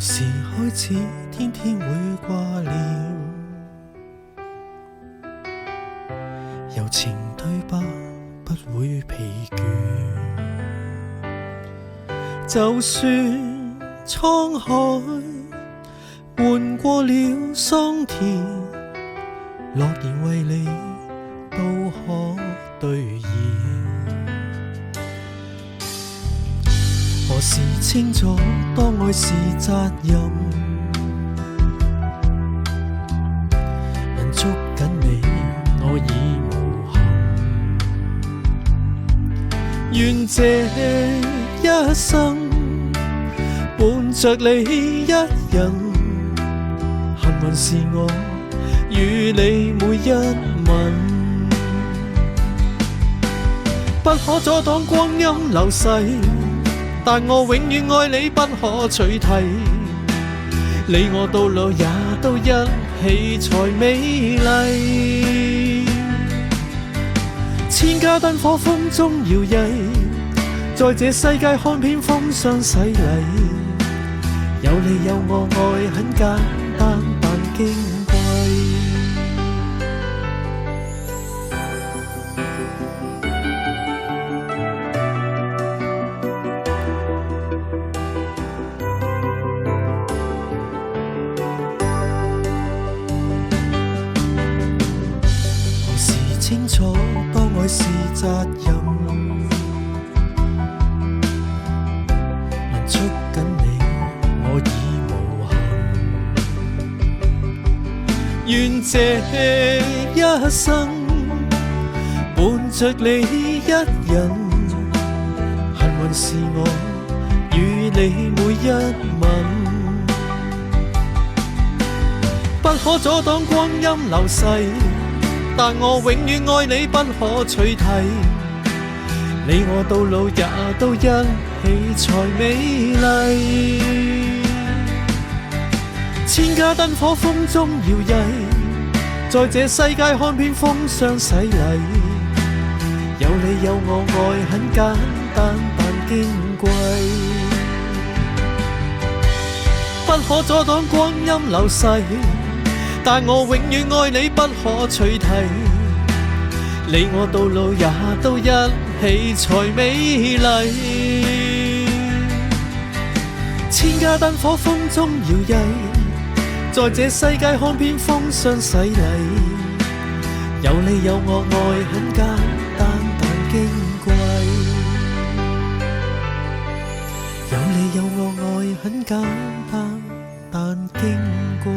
時開始天天會掛念，柔情對白不會疲倦，就算滄海換過了桑田，諾言為你都可兌現。何時清楚當愛是責任，能捉緊你我已無憾，願這一生伴着你一人，幸運是我與你每一吻，不可阻擋光陰流逝，但我永遠愛你不可取替，你我到老也都一起才美麗。千家燈火風中搖曳，在這世界看遍風霜洗禮，有你有我愛很簡單但矜貴。清楚當愛是責任，能捉緊你我已無憾，願這一生伴着你一人，幸運是我與你每一吻，不可阻擋光陰流逝，但我永遠愛你不可取替，你我到老也都一起才美麗。千家燈火風中搖曳，在這世界看遍風霜洗禮，有你有我愛很簡單但矜貴，不可阻擋光陰流逝，但我永遠愛你不可取替，你我到老也都一起才美麗。千家燈火風中搖曳，在這世界看遍風霜洗禮，有你有我愛很簡單但矜貴，有你有我愛很簡單但矜貴。